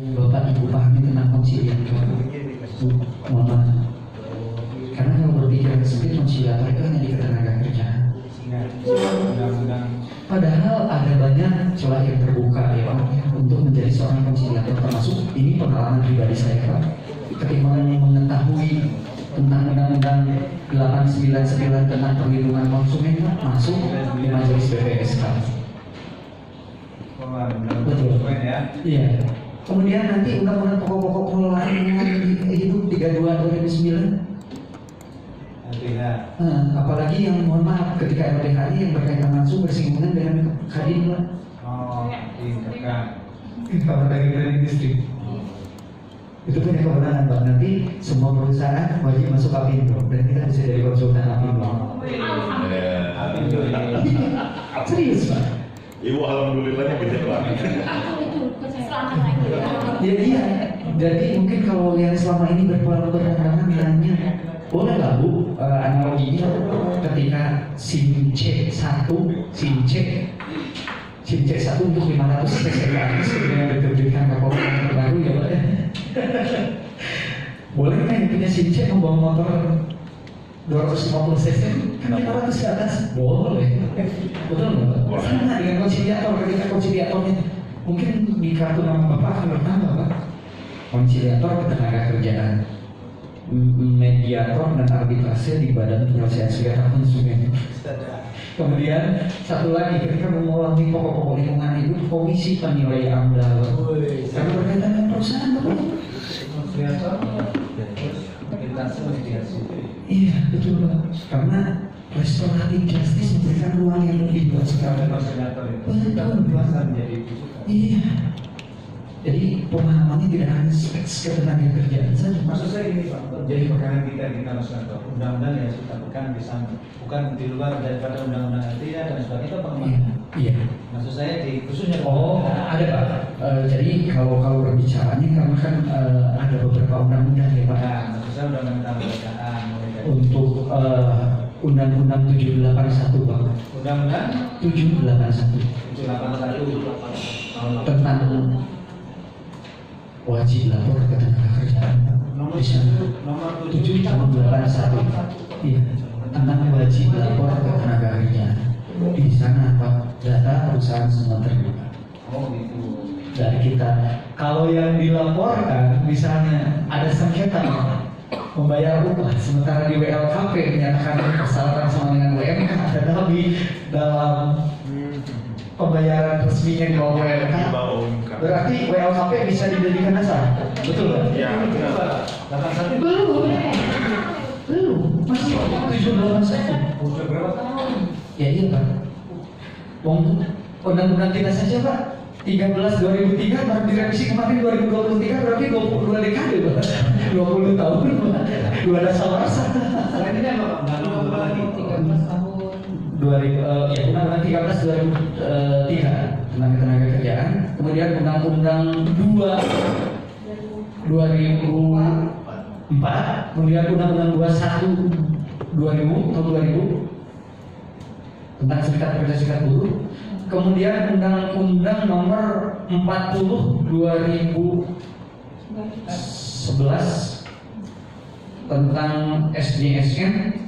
Bapak Ibu pahami tentang konsiliator. Mohon maaf. Karena kalau berpikir sempit, konsiliator itu hanya di ketenaga kerjaan. Padahal ada banyak celah yang terbuka ya Pak untuk menjadi seorang konsiliator, termasuk ini pengalaman pribadi saya Pak. Ketika mengetahui tentang Undang-Undang 899 tentang perlindungan konsumen masuk di majelis BPSK. Betul. Iya. Kemudian nanti Undang-Undang Pokok-pokok Pengelolaan Lingkungan Hidup 32/2009. Apalagi yang mohon maaf ketika LPHI yang berkaitan langsung bersinggungan dengan Kadin. Kamar Dagang dan Industri. Itu punya kewenangan Pak. Nanti semua perusahaan wajib masuk Apindo dan kita bisa jadi konsultan Apindo. Serius Pak. Ibu alhamdulillahnya beda Pak. Ya iya. Jadi mungkin kalau yang selama ini berpengalaman nanya, boleh lah Bu, analoginya ketika SIM C1 untuk 500 cc kemudian diterbitkan Kapolri yang terbaru ya Pak. Boleh kan yang punya SIM C membawa motor 250 cc kan 500 ke atas? Boleh. Betul nggak Pak? Sama dengan konsiliator, ketika konsiliatornya mungkin di kartu nama Bapak akan bertambah Pak. Konsiliator ketenaga kerjaan, mediator dan arbitrase di Badan Penyelesaian Sengketa Konsumen. Kemudian satu lagi ketika mengulangi pokok-pokok lingkungan hidup, komisi penilai AMDAL. Karena berkaitan dengan perusahaan Bapak. Iya betul Pak. Karena restoratif justice memberikan ruang yang lebih luas sekali. Betul Pak. Iya. Jadi pemahamannya tidak hanya speks ketenaga kerjaan saja. Maksud saya ini Pak, jadi pegangan kita masyarakat, undang-undang yang kita pegang di sana, bukan di luar daripada undang-undang artinya dan sebagainya itu pengembangan. Iya. Maksud saya di khususnya. Oh ada Pak. Jadi kalau berbicaranya karena kan ada beberapa undang-undang ya Pak. Nah, maksud saya undang-undang kerjaan. Untuk Undang-Undang 781 Pak. Undang-undang 781 tentang wajib lapor ketenaga kerjaan. Nomor Di sana. nomor 781. Iya. Tentang wajib lapor ketenaga kerjaan. Di sana Pak, data perusahaan semua terbuka. Oh gitu. Dari kita, kalau yang dilaporkan misalnya ada sengketa membayar upah, sementara di WLKP menyatakan persyaratan sama dengan WMK, tetapi dalam pembayaran resminya di bawah WMK, berarti WLKP bisa dijadikan dasar, betul kan? Iya. Belum, masih 781. Udah berapa tahun? Ya iya Pak. Undang-undang kita saja Pak, 13/2003 baru direvisi kemarin 2023, berarti 22 dekade Pak. 20 tahun Pak. Dua dasawarsa. Selain ini apa Pak? Undang-undang lagi 13 tahun. 2000 ya Undang-Undang 13 2003 tentang ketenaga kerjaan. Kemudian Undang-Undang 2 2004, kemudian Undang-Undang 21 tahun 2000 tentang serikat pekerja serikat buruh. Kemudian Undang-Undang nomor 40 2011 tentang SDSN.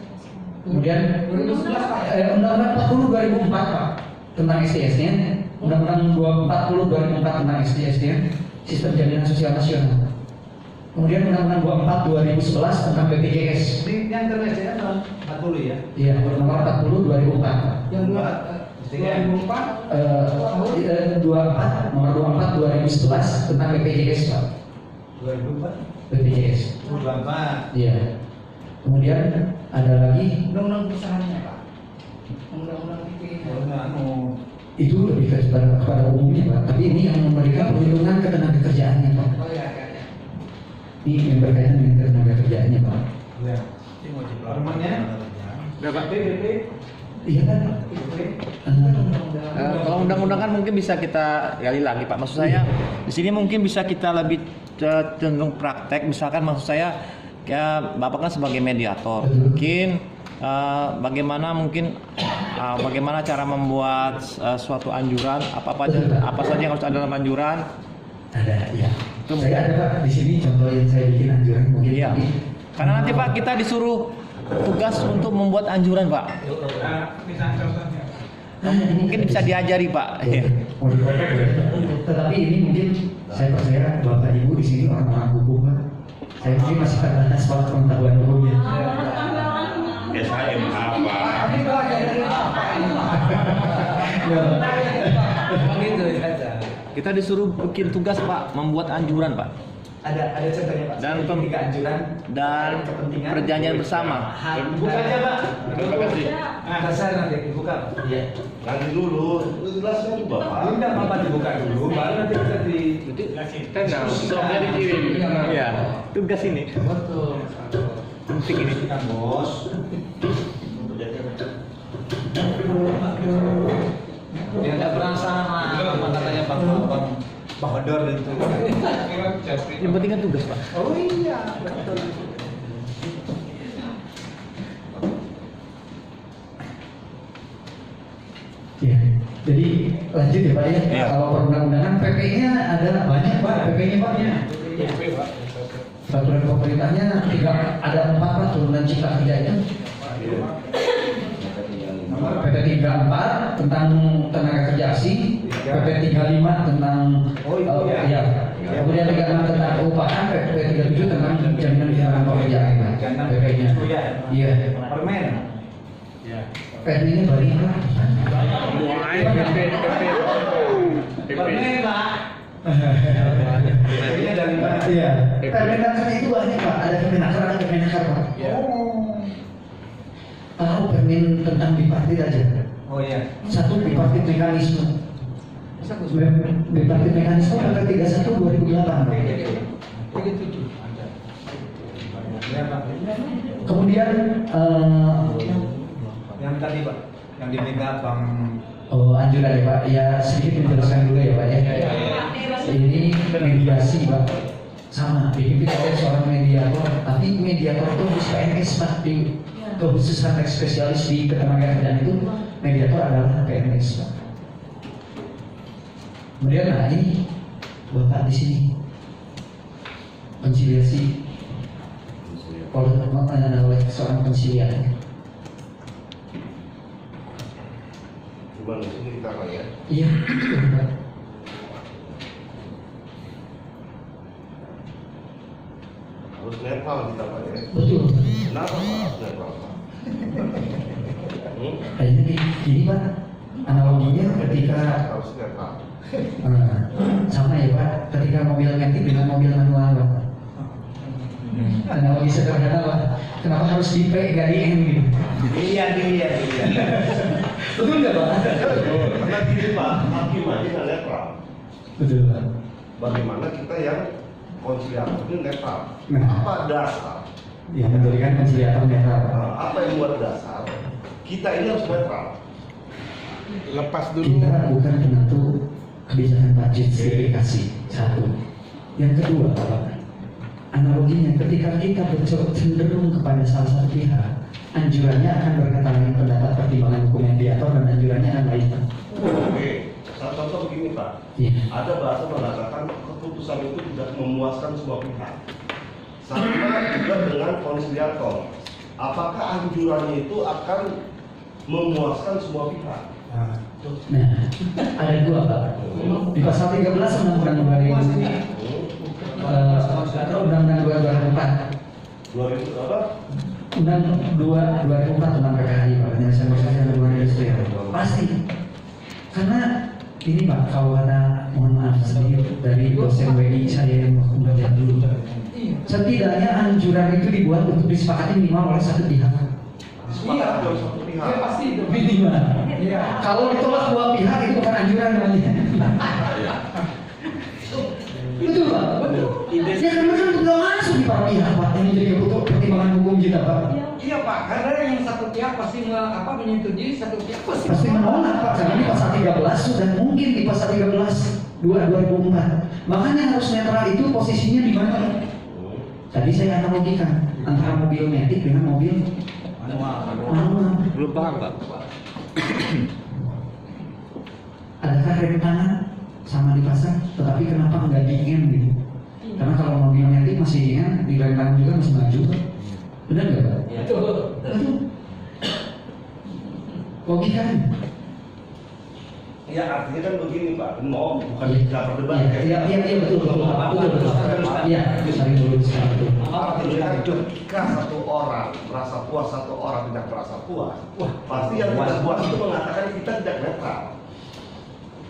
Kemudian Undang-Undang 40 2004 Pak tentang SDSN. Undang-Undang 40 2004 tentang SDSN, Sistem Jaminan Sosial Nasional. Kemudian Undang-Undang 24 2011 tentang BPJS. Ini yang terlihat tahun 40 ya? Iya, nomor 40 2004 Pak. Yang 2004 24 nomor 24 2011 tentang BPJS Pak. 2004 BPJS. 24. Iya. Kemudian ada lagi Undang-undang perusahaannya Pak. Undang-undang itu lebih kepada umumnya Pak. Tapi ini yang memberikan perlindungan ketenaga kerjaannya Pak. Oh ya. Ini yang berkaitan dengan ketenaga kerjaannya Pak. Ya. Hormonnya berapa BP? Iya kan? Kalau undang-undang kan mungkin bisa kita gali lagi Pak. Maksud saya di sini mungkin bisa kita lebih cenderung praktek. Misalkan maksud saya ya Bapak kan sebagai mediator. Mungkin bagaimana cara membuat suatu anjuran apa saja yang harus ada dalam anjuran. Ada ya. Saya ada Pak di sini contoh yang saya bikin anjuran mungkin. Iya. Karena nanti Pak kita disuruh tugas untuk membuat anjuran Pak. Mungkin bisa diajari Pak. Mau dipotong ya. Tetapi ini mungkin saya percaya Bapak Ibu di sini orang-orang hukum Pak. Saya mungkin masih terbatas soal pengetahuan hukumnya. SHM apa? Kita disuruh bikin tugas Pak, membuat anjuran Pak. Ada contohnya Pak. Dan tiga anjuran dan kepentingan perjanjian bersama. Buka aja Pak. Terima kasih. Dasar nanti dibuka. Iya. Nanti dulu, jelasnya itu Bapak. Enggak apa dibuka dulu, baru nanti kita di Soalnya dikirim. Iya. Tugas ini. Betul. Penting ini. Kan bos. Dia nggak pernah sama apa katanya Bang Hodor itu. Yang penting kan tugas Pak. Oh iya, betul. Ya. Jadi lanjut ya Pak ya. Iya. Kalau perundang-undangan PP-nya ada banyak Pak, PP-nya Pak ya. Peraturan pemerintahnya ada 4 Pak, turunan Cipta Kerja itu. PP 34 tentang tenaga kerja asing, PP 35 tentang ya. Kemudian 36 tentang keupahan, PP 37 tentang jaminan kehilangan pekerjaan PP-nya. Iya. Permen. PP ini banyak Pak. Permen Pak. Ini dari mana? Iya. Permenaker itu banyak Pak. Ada Permenaker, ada Permenaker Pak. Oh. Tahu permen tentang bipartit aja. Oh iya. Satu bipartit mekanisme. Bipartit mekanisme PP 31 2008 Pak. Ya Pak. Kemudian Yang tadi Pak, yang diminta Bang. anjuran ya Pak. Ya sedikit menjelaskan dulu ya Pak ya. Ini mediasi Pak. Sama dipimpin oleh seorang mediator. Tapi mediator itu harus PNS Pak. Di kekhususan spesialis di ketenagakerjaan itu mediator adalah PNS Pak. Kemudian nah ini Bapak di sini konsiliasi oleh seorang konsilian. Coba di sini kita Pak ya. Iya. Harus netral kita Pak ya. Betul. Kenapa Pak harus netral Pak? Kayaknya gini Pak. Analoginya ketika Harus netral. sama ya Pak, ketika mobil metik dengan mobil manual Pak. Analogi sederhana Pak. Kenapa harus di P nggak di N gitu? Iya. Betul nggak Pak? Karena gini Pak, hakim aja nggak netral. Betul Pak. Bagaimana kita yang konsiliator itu netral? Nah. Apa dasar? Ya menjadikan konsiliator netral Pak. Apa yang buat dasar? Kita ini harus netral. Lepas dulu. Kita bukan penentu kebijakan budget sertifikasi satu. Yang kedua Pak, analoginya ketika kita cenderung kepada salah satu pihak, anjurannya akan berkaitan dengan pendapat pertimbangan hukum mediator dan anjurannya akan lain Pak. Oke, satu contoh begini Pak. Iya. Ada bahasa mengatakan keputusan itu tidak memuaskan semua pihak. Sama juga dengan konsiliator. Apakah anjurannya itu akan memuaskan semua pihak? Nah, ada dua Pak. Di pasal 13 Undang-Undang 2004. 2000 apa? Undang 2004 tentang PKI Pak, penyelesaian masalah yang hubungan industrial. Pasti. Karena ini Pak, kalau ada mohon maaf sedikit dari dosen WI saya yang belajar dulu. Setidaknya anjuran itu dibuat untuk disepakati minimal oleh satu pihak. Sepakat dari satu pihak. Pasti itu. Minimal. Kalau ditolak dua pihak itu bukan anjuran namanya. Betul Pak. Ya karena kan tidak langsung di para pihak Pak yang menjadi keputusan pertimbangan hukum kita Pak. Iya Pak, karena yang satu pihak pasti menyetujui, satu pihak Pasti menolak Pak, karena di pasal 13 sudah mungkin di pasal 13 2004. Makanya harus netral itu posisinya di mana? Tadi saya analogikan antara mobil metik dengan mobil manual. Belum paham Pak. Adakah rem tangan sama di pasar, tetapi kenapa enggak di M gitu? masih ingat di Lembang juga masih maju, benar nggak Pak? Ya, betul. Betul. Logikanya. Ya artinya kan begini Pak, no bukan kita berdebat. Iya betul betul. Iya, saling dulu betul. Artinya ketika satu orang merasa puas, satu orang tidak merasa puas, pasti yang tidak puas itu mengatakan kita tidak netral.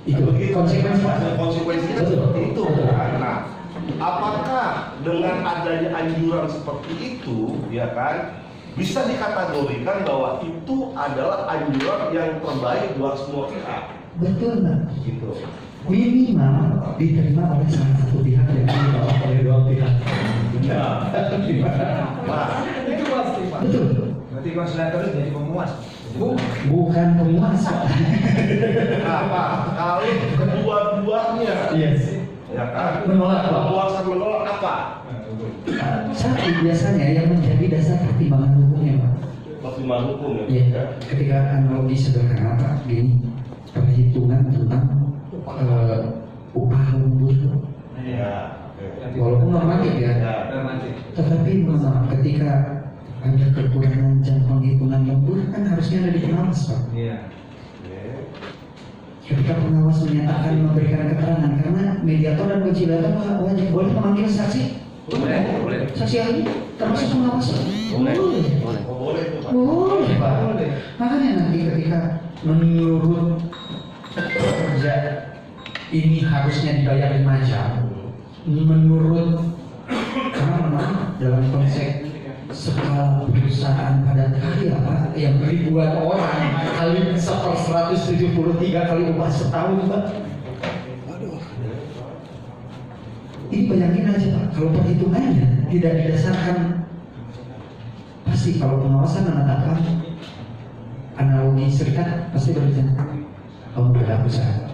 Itu konsekuensinya Betul. seperti itu Betul. kan. Nah, apakah dengan adanya anjuran seperti itu, ya kan, bisa dikategorikan bahwa itu adalah anjuran yang terbaik buat semua pihak? Betul Pak. Gitu. Minimal diterima oleh salah satu pihak dan ditolak oleh dua pihak. Nah, Itu pasti Pak. Betul. Berarti konsilator itu jadi pemuas. Bukan pemuas Pak. apa? Kalau kedua-duanya, Yes. ya kan, Menolak, Pak. memuaskan menolak apa? Satu biasanya yang menjadi dasar pertimbangan hukumnya Pak. Pertimbangan hukum ya. Iya. Ketika analogi sederhana Pak, gini, perhitungan tentang upah lembur. Ya. Walaupun normatif ya, tetapi memang ketika ada kekurangan jam penghitungan lembur kan harusnya ada di pengawas Pak. Iya. Ketika pengawas menyatakan memberikan keterangan karena mediator dan konsilator wajib boleh memanggil saksi. Boleh. Saksi ahli termasuk pengawas. Boleh. Oh, boleh itu Pak. Boleh Pak. Makanya nanti ketika menurut pekerja ini harusnya dibayar 5 jam, menurut karena memang dalam konsep skala perusahaan padat karya Pak, yang ribuan orang kali 173 kali upah setahun Pak. Ini bayangin aja Pak, kalau perhitungannya tidak didasarkan, pasti kalau pengawasan menetapkan analogi serikat pasti berjalan. Oh, beda perusahaan.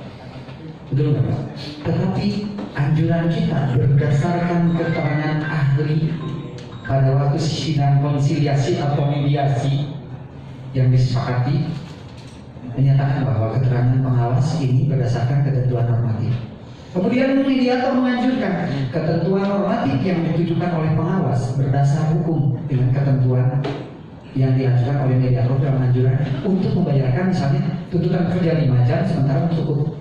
Betul nggak Pak? Tetapi anjuran kita berdasarkan keterangan ahli pada waktu sidang konsiliasi atau mediasi yang disepakati menyatakan bahwa keterangan pengawas ini berdasarkan ketentuan normatif. Kemudian mediator menganjurkan ketentuan normatif yang ditujukan oleh pengawas berdasar hukum dengan ketentuan yang diajukan oleh mediator dalam anjuran untuk membayarkan misalnya tuntutan kerja 5 jam sementara untuk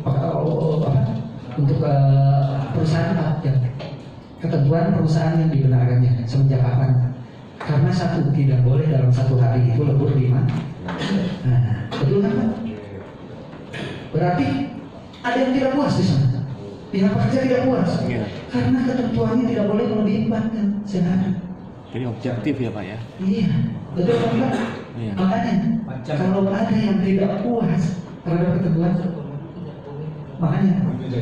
perusahaan 4 jam. Ketentuan perusahaan yang dibenarkannya semenjak kapan? Karena satu tidak boleh dalam satu hari itu lembur 5. Nah, betul kan Pak? Berarti ada yang tidak puas di sana. Pihak pekerja tidak puas karena ketentuannya tidak boleh melebihi 4 jam sehari. Jadi objektif ya Pak ya? Iya, betul kan Pak? Iya. Makanya kalau ada yang tidak puas terhadap ketentuan, makanya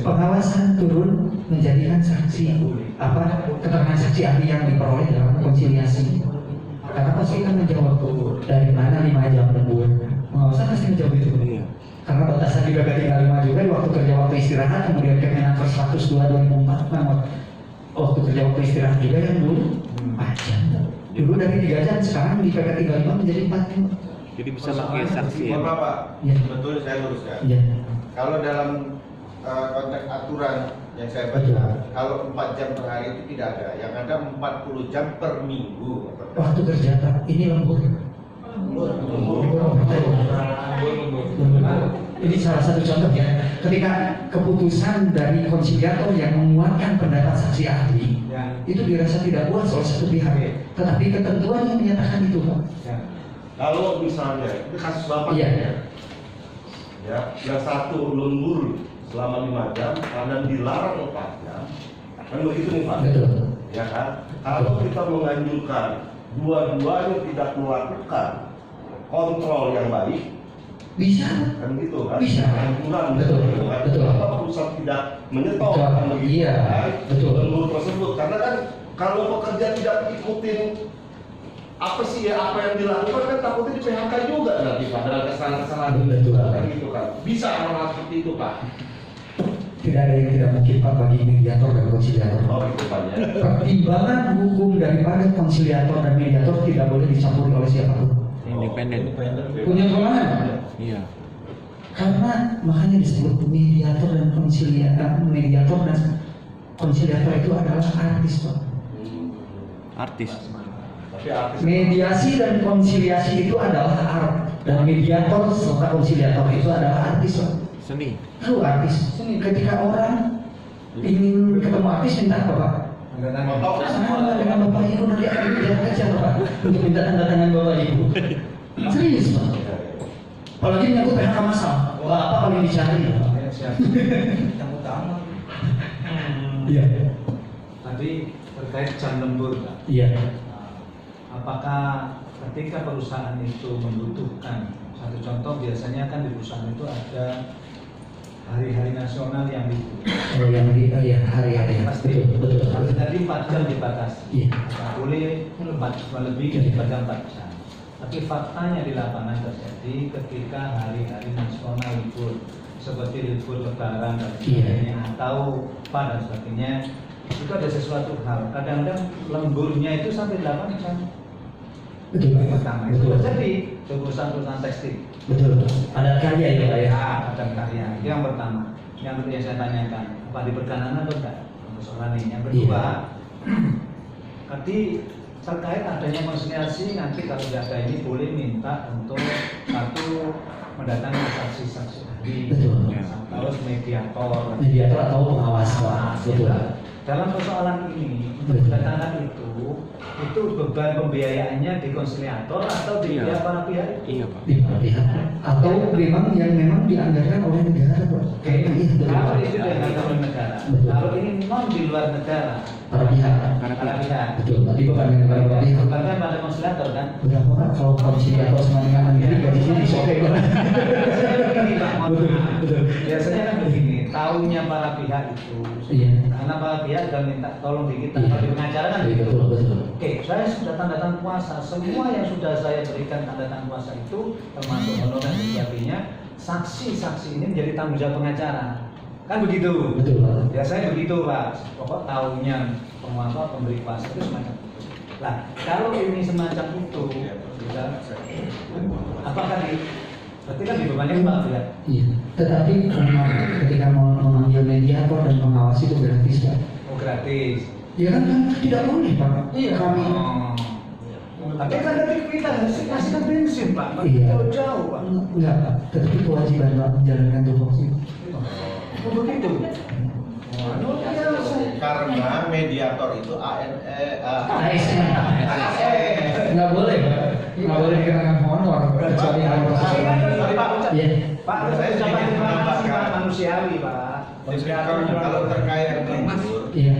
pengawasan turun menjadikan saksi keterangan saksi ahli yang diperoleh dalam konsiliasi. Karena pasti kan menjawab dari mana 5 jam lembur. Pengawasan pasti menjawab itu. Iya. Karena batasan juga tinggal 5 juga di waktu kerja waktu istirahat, kemudian Kemenaker 102/2004 waktu kerja waktu istirahat juga yang dulu 4 jam. Dulu dari 3 jam, sekarang di PP 35 menjadi 4 jam. Jadi bisa pakai saksi ya? Bapak, Ya. betul saya luruskan. Ya, Kalau dalam konteks aturan yang saya Betul. baca, kalau 4 jam per hari itu tidak ada, yang ada 40 jam per minggu. waktu kerja Pak, ini lembur. Ini salah satu contoh ya. Ketika keputusan dari konsiliator yang menguatkan pendapat saksi ahli itu dirasa tidak puas oleh satu pihak, tetapi ketentuan yang menyatakan itu Pak. Kalau misalnya itu kasus Bapak Iya. ya, yang satu lembur selama 5 jam karena dilarang 4 jam, kan begitu nih Pak? Betul. Ya kan? Kalau kita menganjurkan dua-duanya tidak melakukan kontrol yang baik, Bisa. kan gitu kan? Bisa. Anjuran Betul. gitu kan? Betul. Kenapa perusahaan tidak menyetop Betul. kan begitu? Iya. Kan? Betul. Lembur tersebut, karena kan kalau pekerja tidak ikutin apa sih ya apa yang dilakukan kan takutnya di PHK juga nanti Pak dengan kesalahan-kesalahan Betul. kan gitu kan? Bisa hal seperti itu Pak? Tidak ada yang tidak mungkin Pak bagi mediator dan konsiliator. Oh itu Pak ya. Pertimbangan hukum daripada konsiliator dan mediator tidak boleh dicampuri oleh siapapun. Independen. Punya kewenangan Pak. Iya. Karena makanya disebut mediator dan konsiliator itu adalah artis Pak. Artis. Tapi artis Mediasi dan konsiliasi itu adalah art, dan mediator serta konsiliator itu adalah artis, Pak. Seni. Tahu artis? Ketika orang ingin ketemu artis minta apa, Pak? Sama dengan Bapak Ibu nanti akan bicara aja, Pak, untuk minta tanda tangan Bapak Ibu. Serius, Pak. Apalagi menyangkut PHK massal, Bapak paling dicari, Pak. Yang utama. Iya. tadi terkait jam lembur, Pak. Iya. Apakah ketika perusahaan itu membutuhkan satu contoh, biasanya kan di perusahaan itu ada hari-hari nasional yang libur. Kalau yang di ya hari-hari Pasti. betul. Tapi tadi 4 jam dibatasi. Iya. Nggak boleh 4 lebih daripada 4 jam. Tapi faktanya di lapangan terjadi ketika hari-hari nasional libur, seperti libur lebaran dan sebagainya, atau apa dan sebagainya, itu ada sesuatu hal. Kadang-kadang lemburnya itu sampai 8 jam. Betul, Pak. Pertama itu Betul. terjadi di perusahaan-perusahaan tekstil. Betul. Ada karya ya, Pak ya. Ya, ada karya. Itu yang pertama. Yang kedua yang saya tanyakan, apa di perkanan atau enggak? Persoalan ini. Yang kedua, tadi terkait adanya konsiliasi, nanti kalau tidak ada ini boleh minta untuk satu mendatangkan saksi-saksi ahli, Betul. terus mediator. Mediator atau pengawas, Pak. Betul. Dalam persoalan ini, untuk mendatangkan itu beban pembiayaannya di konsiliator atau di Iya. pihak para pihak? Iya, Pak. Di pihak atau memang yang dianggarkan oleh negara, Pak. Kayaknya iya, betul. Kalau itu dianggarkan oleh negara, Betul. kalau ini non di luar negara, Para pihak. para pihak. Betul. Tadi bebankan kepada para pihak. Bukan pada konsiliator kan? Berapa Pak kalau konsiliator sama dengan negeri gajinya disobek, Pak? Biasanya begini, Pak, mohon Betul, maaf. betul. Biasanya kan begini, tahunya para pihak itu, Iya. karena para pihak sudah minta tolong di kita, Iya. kalau di pengacara kan Iya, gitu. betul, betul. Oke, saya sudah tanda tangan puasa. Semua yang sudah saya berikan tanda tangan puasa itu, termasuk honorer dan sebagainya, saksi-saksi ini menjadi tanggung jawab pengacara. Kan begitu? Betul, Pak. Biasanya begitu, Pak. Pokok tahunya penguasa pemberi kuasa itu semacam itu. Nah, kalau ini semacam itu, kita, apakah berarti kan dibebankan Pak ya? Iya. Tetapi memang ketika mau memanggil mediator dan pengawas itu gratis, Pak. Oh, gratis. Ya kan tidak boleh, Pak. Iya. Kami Tapi kan dari kita kasihkan bensin, Pak. Iya. Jauh, Pak. enggak, Pak. Tetapi kewajiban Pak menjalankan tupoksi. Oh, begitu. Karena mediator itu ASN. Nggak boleh, Pak. Nggak boleh dikenakan honor kecuali hal profesional. Iya. Pak, saya ucapan terima kasih Pak, manusiawi, Pak. kalau terkait lembur Iya.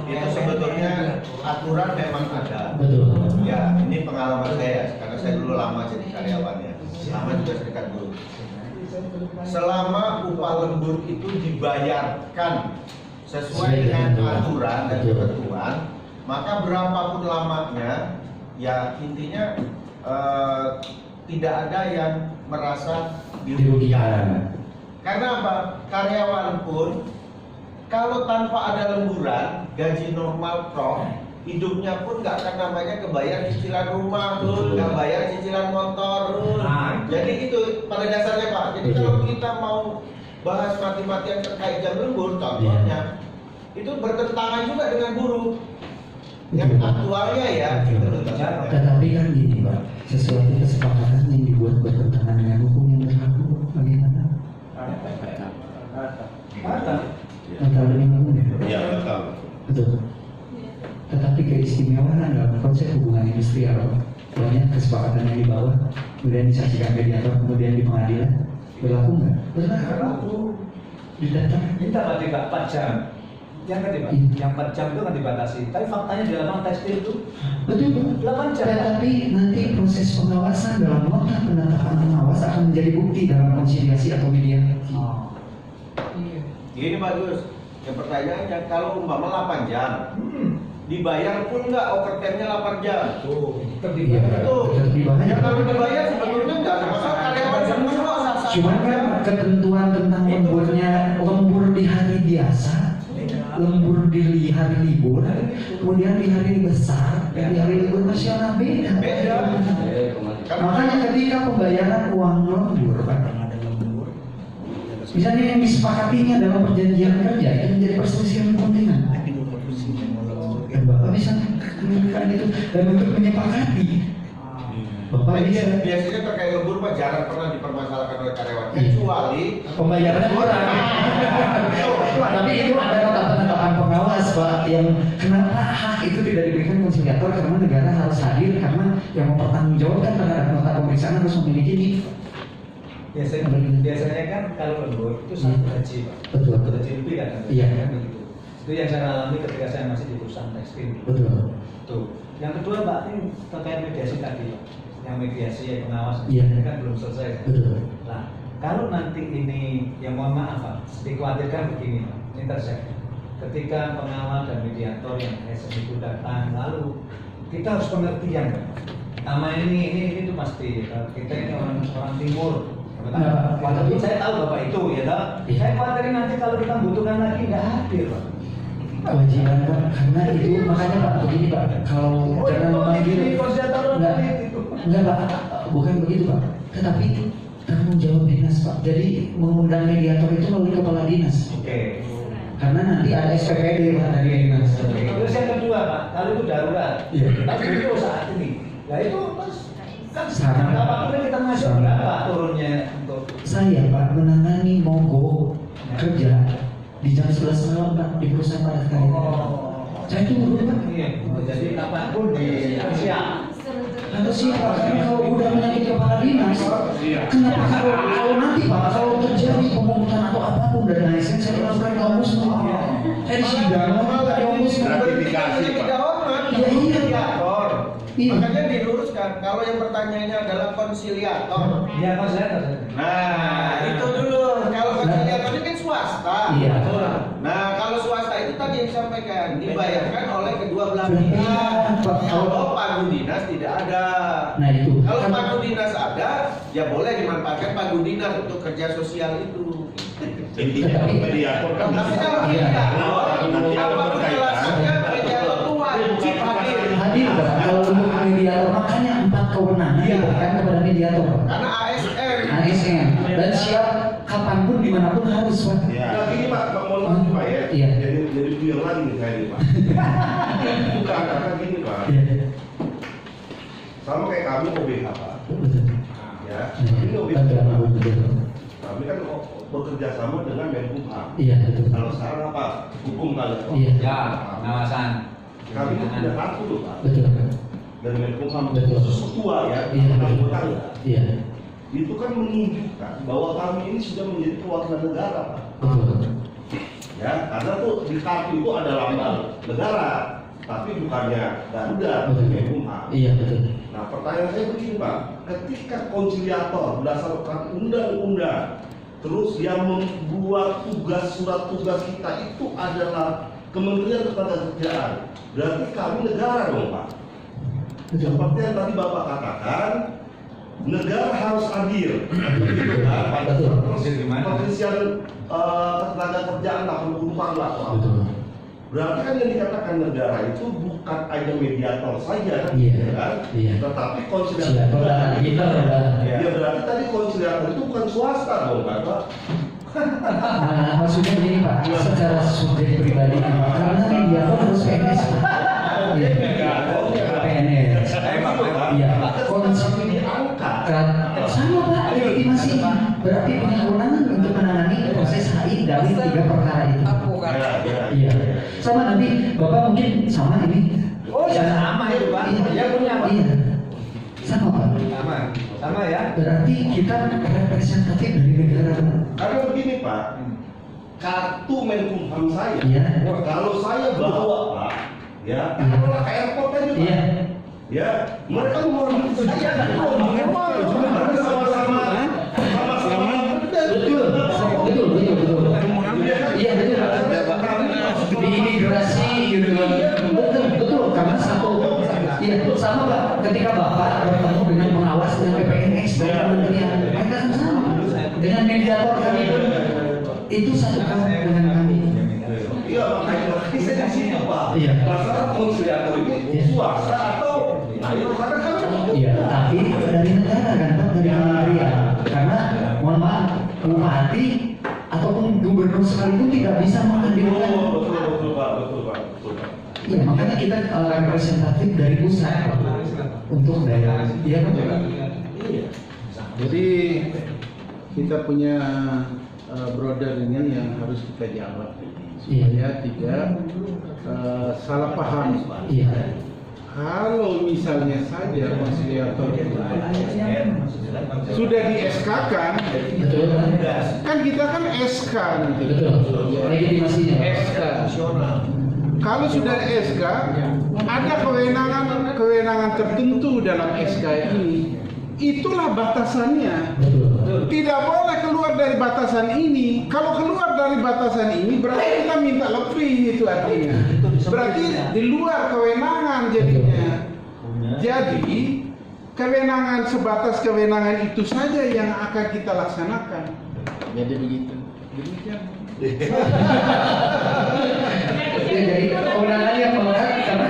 itu sebetulnya aturan memang ada. Betul. Ya, ini pengalaman saya karena saya dulu lama jadi karyawannya, lama juga serikat buruh. Selama upah lembur itu dibayarkan sesuai dengan aturan dan ketentuan, maka berapapun lamanya, ya intinya tidak ada yang merasa dirugikan. Karena apa? Karyawan pun kalau tanpa ada lemburan, gaji normal toh, hidupnya pun nggak akan namanya kebayar cicilan rumah, nggak bayar cicilan motor. Jadi itu pada dasarnya Pak. Jadi kalau kita mau bahas mati-matian terkait jam lembur, contohnya itu bertentangan juga dengan buruh. Yang aktualnya ya, gitu loh. Tetapi kan gini, Pak, sesuatu kesepakatan yang dibuat bertentangan dengan hukum yang berlaku, bagaimana? Batal demi hukum. Iya, betul. Betul. Tetapi keistimewaan dalam konsep hubungan industrial, banyak kesepakatan yang dibawa, kemudian disaksikan mediator, kemudian di pengadilan, berlaku nggak? Berlaku. Didatang. Minta berarti Pak 4 jam. Yang tadi Pak, yang 4 jam itu kan dibatasi. Tapi faktanya di lapangan tekstil itu Betul, Pak. 8 jam. Tetapi nanti proses pengawasan dalam nota penetapan pengawas akan menjadi bukti dalam konsiliasi atau mediasi. Gini Pak Gus, yang pertanyaannya kalau umpama 8 jam, dibayar pun nggak overtime-nya 8 jam. Iya, Itu. tetap dibayar. Ya kalau dibayar sebetulnya nggak ada masalah, karyawan semua sah-sah Cuman saja. kan ketentuan tentang lemburnya, lembur di hari biasa, lembur di hari libur, kemudian di hari besar, di hari libur nasional beda. Beda. Makanya ketika pembayaran uang lembur, Pak, misalnya yang disepakatinya dalam perjanjian kerja itu menjadi perselisihan kepentingan. Dan Bapak bisa menggunakan itu dan untuk menyepakati. Bapak bisa Biasanya terkait lembur Pak jarang pernah dipermasalahkan oleh karyawan, Iya. kecuali pembayarannya kurang. Tapi itu ada penetapan pengawas Pak yang kenapa hak itu tidak diberikan konsiliator karena negara harus hadir karena yang mempertanggungjawabkan terhadap nota pemeriksaan harus memiliki ini. Biasanya kan kalau lembur itu satu gaji Pak. Betul. Satu gaji lebih kan? Iya. Kan begitu. Itu yang saya alami ketika saya masih di perusahaan tekstil. Betul. Tuh. Yang kedua Pak, ini terkait mediasi tadi Pak. Yang mediasi yang pengawas Iya. ini kan belum selesai. Betul. Nah, kalau nanti ini yang mohon maaf Pak, dikhawatirkan begini Pak, intersek. Ketika pengawal dan mediator yang SM itu datang, lalu kita harus pengertian Pak. Sama ini itu pasti kita ini orang timur. Tapi saya tahu Bapak itu ya toh. Iya. Saya khawatirin nanti kalau kita butuhkan lagi nggak hadir Pak. Kewajiban Pak, karena itu makanya Pak begini Pak, kalau jangan memanggil enggak Pak, bukan begitu Pak, tetapi tanggung jawab dinas Pak. Jadi mengundang mediator itu melalui kepala dinas. Oke. Karena nanti ada SPPD Pak dari dinas. Terus yang kedua Pak, kalau itu darurat, Iya. tapi itu saat ini. Nah itu terus kan Sekarang. apapun kita masuk Sekarang. berapa turunnya untuk Saya Pak menangani mogok kerja di jam 11 malam Pak di perusahaan padat karya. Saya tunggu Pak. Iya, jadi kapanpun di siap. Harus siap Pak, karena kalau udah menyakiti kepala dinas, kenapa kalau nanti Pak, kalau terjadi pemungutan atau apapun dari ASN, saya lakukan ke Omus semua. Saya di sidang, ke Omus Gratifikasi, Pak. tidak hormat, Iya, iya. konsiliator. Iya. Makanya diluruskan, kalau yang pertanyaannya adalah konsiliator. Iya, Mas saya. Nah, itu dulu. Kalau konsiliator ini kan swasta. Iya. Nah, kalau swasta itu tadi yang disampaikan dibayarkan oleh kedua belah Iya, pihak. Pak. Kalau pagu dinas tidak ada. Nah itu. Kalau pagu dinas ada, ya boleh dimanfaatkan pagu dinas untuk kerja sosial itu. Intinya mediator kan Tapi bisa. kalau Iya. mediator, Nanti ada apapun berkaitan. alasannya, mediator itu wajib hadir. Hadir Pak, kalau untuk mediator makanya 4 kewenangan Iya. diberikan kepada mediator Pak. Karena ASN. ASN dan siap kapanpun dimanapun harus Pak. Ya. Nah, gini Pak, mohon maaf Pak ya. Iya. Jadi biar lagi nih saya nih Pak. Bukan, karena gini Pak. Iya. Sama kayak kami OBH Pak. Betul. Ya. Ini OBH. Betul. Betul. Kami kan bekerja sama dengan Menkumham. Iya betul. Kalau sekarang apa? Hukum kalian. Iya. Ya, pengawasan. Kami kan punya kartu loh Pak. Betul. Dari Menkumham Betul. khusus ketua ya, Iya. anggotanya. Iya. Itu kan menunjukkan bahwa kami ini sudah menjadi perwakilan negara Pak. Betul. Ya, karena tuh di kartu itu ada lambang negara, tapi bukannya Garuda, Betul. Menkumham. Iya betul. Nah, pertanyaan saya begini Pak, ketika konsiliator berdasarkan undang-undang, terus yang membuat surat tugas kita itu adalah Kementerian Ketenagakerjaan, berarti kami negara dong Pak. Betul. Seperti yang tadi Bapak katakan, negara harus hadir, begitu kan? Pada Betul. Kementerian Ketenagakerjaan 84 lah Pak. Betul. Berarti kan yang dikatakan negara itu bukan hanya mediator saja, Iya. ya kan? Iya. Tetapi konsiliator Siap. juga. Kita udah. Ya berarti tadi konsiliator itu bukan swasta dong Pak. Nah, maksudnya begini Pak, secara subjek pribadi karena mediator harus PNS. Iya. PNS. Iya. Konsep diangkat. sama Pak, legitimasi. Berarti punya kewenangan untuk menangani proses HI dari 3 perkara itu. Iya. Sama nanti Bapak mungkin sama ini. Oh ya sama itu Pak. Iya. Dia punya Pak. Iya. Sama Pak. Sama ya. Berarti kita representatif dari negara. Karena begini Pak, kartu Menkumham saya, Iya. kalau saya bawa Pak, ya, taruhlah ke airport aja Pak. Iya. Ya, mereka menghormati saya kan sama-sama sama-sama Betul. Iya betul. Di imigrasi gitu kan. Betul karena satu. Iya sama Pak. Ketika Bapak bertemu dengan pengawas dengan PPNS dan kementerian, mereka kan sama. Dengan mediator kami pun itu satu hal dengan kami. Iya, makanya saya di sini Pak. Iya. Masalah konsiliator itu swasta atau ayo karena kan Iya, tapi dari negara kan Pak, dari kementerian. Karena mohon maaf, bupati ataupun gubernur sekalipun tidak bisa menghadirkan. betul Pak. Iya, makanya kita representatif dari pusat untuk daerah. Iya kan? Jadi kita punya brother ini yang harus kita jawab supaya tidak salah paham. Iya. Kalau misalnya saja konsiliator sudah di SK-kan, Betul. kan kita kan SK nanti. Betul. Legitimasinya. SK. Kalau sudah SK, ada kewenangan tertentu dalam SK ini. Itulah batasannya. Betul. Tidak boleh keluar dari batasan ini. Kalau keluar dari batasan ini berarti kita minta lebih, itu artinya. Berarti di luar kewenangan jadinya. Jadi kewenangan sebatas kewenangan itu saja yang akan kita laksanakan. Jadi begitu. Demikian. Jadi kewenangan yang melekat karena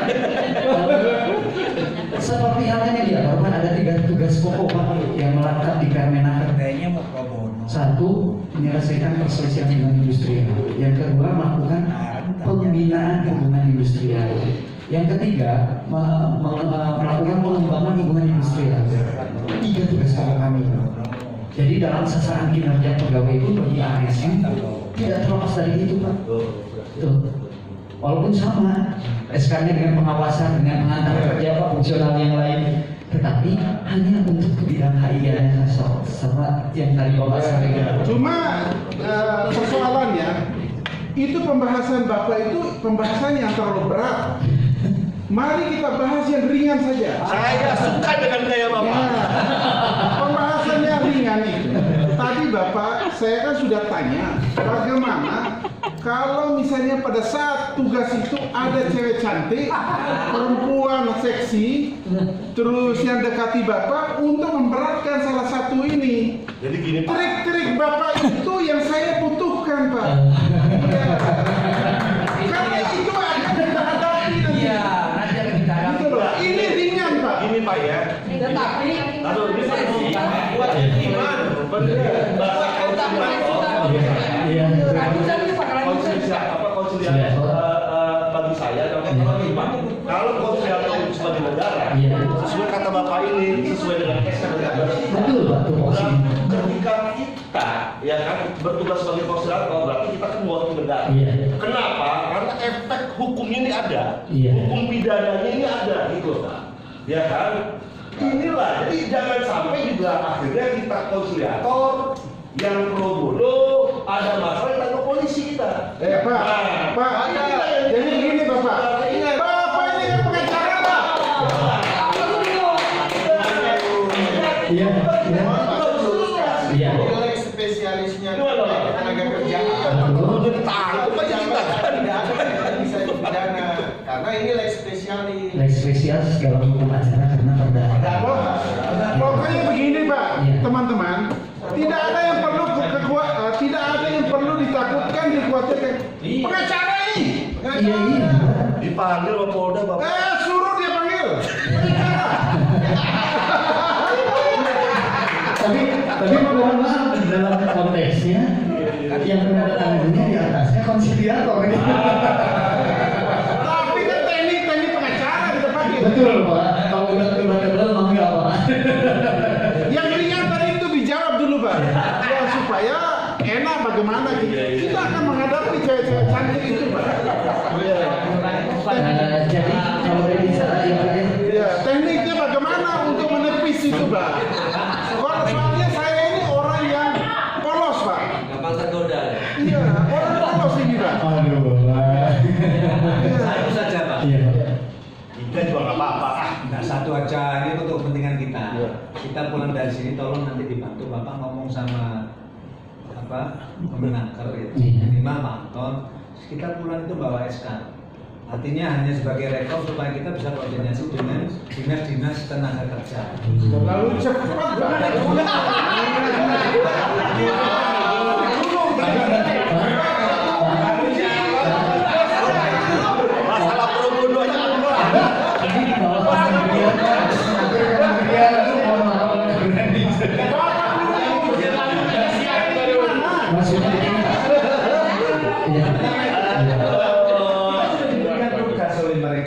seperti halnya dia, karena ada 3 tugas pokok Pak yang melekat di Permenaker. Kayaknya mau pro bono. 1. Menyelesaikan perselisihan hubungan industrial. Yang kedua, melakukan pembinaan hubungan industrial. Yang ketiga, melakukan pengembangan hubungan industrial. 3 tugas pokok kami. Jadi dalam sasaran kinerja pegawai itu bagi ASN tidak terlepas dari itu Pak. Tuh. Walaupun sama SK-nya dengan pengawasan, dengan pengantar kerja Pak fungsional yang lain, tetapi hanya untuk ke bidang HI sama yang tadi Bapak sampaikan. Cuma persoalannya itu pembahasan Bapak itu pembahasan yang terlalu berat. Mari kita bahas yang ringan saja. Saya suka dengan gaya Bapak. Ya, pembahasannya ringan itu. Tadi Bapak, saya kan sudah tanya bagaimana kalau misalnya pada saat tugas itu ada cewek cantik, perempuan seksi, terus yang dekati Bapak untuk memberatkan salah satu ini. Jadi gini Pak. Trik-trik Bapak itu yang saya butuhkan Pak. Ya. Karena itu akan kita hadapi nanti. Iya, nanti akan kita Gitu loh. Ini ringan Pak. Gini Pak ya. Tetapi Lalu ini Buat iman. bahasa konsiliator. Iya. Konsiliator bagi saya dan Pak. Kalau konsiliator itu sebagai negara, Iya. sesuai kata Bapak ini, sesuai dengan SK negara. Betul Pak, tuh Dan ketika kita ya kan bertugas sebagai konsiliator, berarti kita kan mewakili negara. Iya. Kenapa? Karena efek hukumnya ini ada, Iya. hukum pidananya ini ada, gitu Pak. Ya kan? Inilah, jadi jangan sampai juga akhirnya kita konsiliator yang pro bono ada masalah yang ke polisi kita. Pak, Pak, jadi begini Bapak. Bapak ini kan pengacara Pak. Iya. Iya. Nilai spesialisnya tenaga kerjaan. Jadi takut aja kita kan. Tidak ada yang bisa dipidana karena ini leg spesialis. Leks spesial segala hukum acara karena perdata. Pokoknya begini Pak, Iya. teman-teman. Tidak ada yang perlu tidak ada yang perlu ditakutkan, dikhawatirkan. Pengacara ini. Iya, iya. Dipanggil sama Polda Bapak. Suruh dia panggil. Pengacara. Tapi mohon maaf dalam konteksnya yang penandatangannya di atasnya konsiliator. Tapi kan teknik pengacara kita panggil. Betul Pak. Kalau udah tebal mau nggak Pak? Yang ringan tadi itu dijawab dulu Pak. Ya supaya enak bagaimana kita akan menghadapi cewek-cewek cantik itu Pak. Jadi kalau dari bicara yang lain, Ya, tekniknya bagaimana untuk menepis itu Pak. Soalnya saya ini orang yang polos Pak. gampang tergoda. Iya, orang polos ini Pak. aduh Pak. Satu saja Pak. Iya Pak. Tiga juga nggak apa-apa. Nah, satu aja ini untuk kepentingan kita. Iya. Kita pulang dari sini tolong nanti dibantu Bapak ngomong sama Permenaker ya. Iya. Minimal Pak Anton. Kita pulang itu bawa SK. Artinya hanya sebagai rekor supaya kita bisa koordinasi dengan dinas-dinas tenaga kerja. Terlalu cepat banget. Masalah pro bono aja enggak. Ini di bawah pasal dia, mohon maaf maksudnya ini. Iya. Kan tugas oleh mereka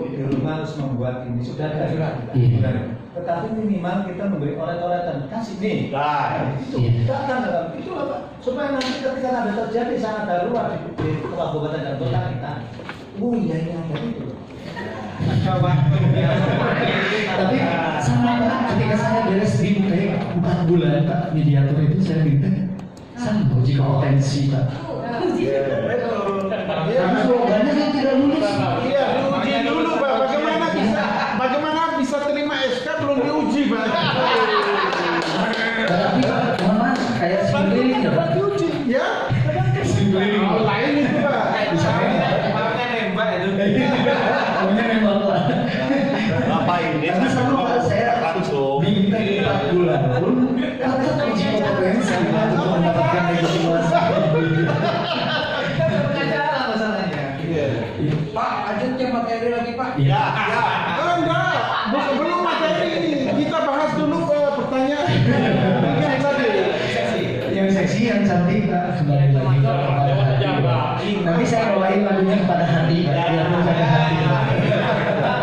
di rumah harus membuat ini sudah ada surat. Iya. Tetapi minimal kita memberi oret-oretan kasih nih. Nah, Itu Iya. datang dalam itulah Pak. Supaya nanti ketika ada terjadi sangat darurat di kabupaten dan kota kita, oh iya ini ada itu. Maka waktu Tapi sama Pak, ketika saya beres di kayak 4 bulan Pak mediator itu saya minta sama uji kompetensi Pak. Karena banyak yang tidak lulus. Iya, diuji dulu Pak. Bagaimana bisa terima SK belum diuji Pak? Tapi Pak, mohon maaf, kayak simulating ya Pak. Diuji, ya. Simulating. Oh, lain itu Pak. Maunya nembak itu. Maunya memang Pak. Bapak ini Karena sama Pak, saya langsung. minta 4 bulan pun tetap uji kompetensi untuk mendapatkan legitimasi. Pak, lanjutnya materi lagi Pak. Ya, Oh, enggak. Belum materi ini. Kita bahas dulu pertanyaan. Mungkin tadi. Yang seksi, yang cantik Pak, kembali lagi kepada hati. Nanti saya bawain lagunya kepada hati Pak, biar menjaga hati Pak.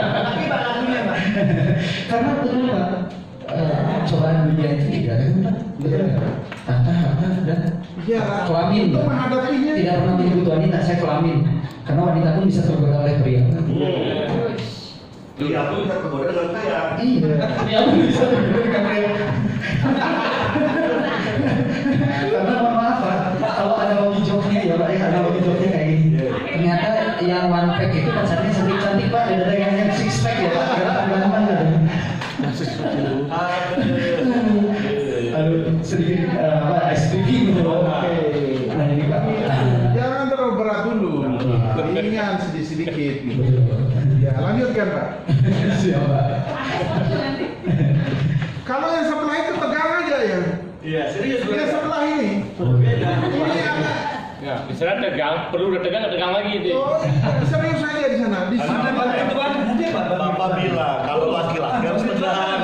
Tapi Pak lagunya Pak. Karena betul Pak, cobaan dunia itu tidak ada Pak, betul nggak? Harta dan Ya, kelamin untuk Pak. menghadapinya. Tidak pernah menyebut wanita, saya kelamin. Karena wanita pun bisa tergoda oleh pria. dia pun bisa tergoda dengan pria. Iya, pria pun bisa tergoda dengan pria. Karena mohon maaf Pak, kalau ada lagi joknya ya Pak, ada lagi joknya kayak gini. Ternyata yang one pack itu pacarnya cantik-cantik Pak, dan ada yang six pack ya Pak, ganteng-ganteng kan. Aduh, sedikit ice cream gitu Pak. Nah ini Pak. Jangan terlalu berat dulu. Ringan sedikit-sedikit. Ya, lanjutkan Pak. Siap Pak. Kalau yang sebelah itu tegang aja ya. Iya, serius Yang sebelah ini. Beda. Ini agak Ya, misalnya tegang, perlu udah tegang lagi itu. oh, serius aja di sana. Di sini. Bapak bilang kalau laki-laki harus tegang.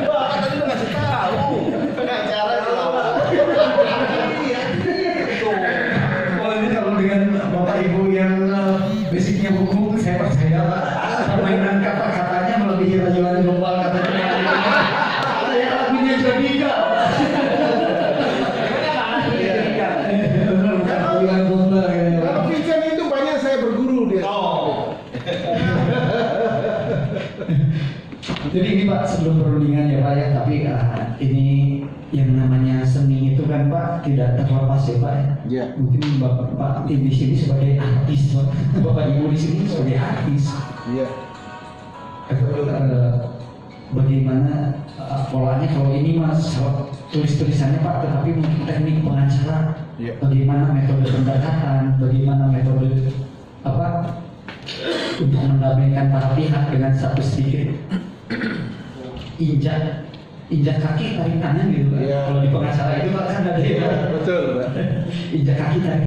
Bapak tadi udah ngasih tahu. Pengacara Oh ini kalau dengan bapak ibu yang basicnya hukum, saya percaya Pak. Permainan kata-katanya melebihi rayuan global katanya. Saya lagunya Jodika. Bukan rayuan global kayaknya, Pak. Kalau Vincent itu banyak saya berguru dia. Oh. Jadi ini Pak sebelum perundingan ya Pak ya, tapi ini yang namanya seni itu kan Pak tidak terlepas ya Pak ya. Iya. Mungkin Bapak di sini sebagai artis, Pak. Bapak Ibu di sini sebagai artis. Iya. Bagaimana polanya kalau ini mas tulis-tulisannya Pak, tetapi mungkin teknik pengacara, Iya. bagaimana metode pendekatan, bagaimana metode apa untuk mendamaikan para pihak dengan satu sedikit injak kaki tarik tangan gitu Pak. Iya. Kalau di pengacara itu Pak kan ada ya, Betul, Pak. injak kaki tarik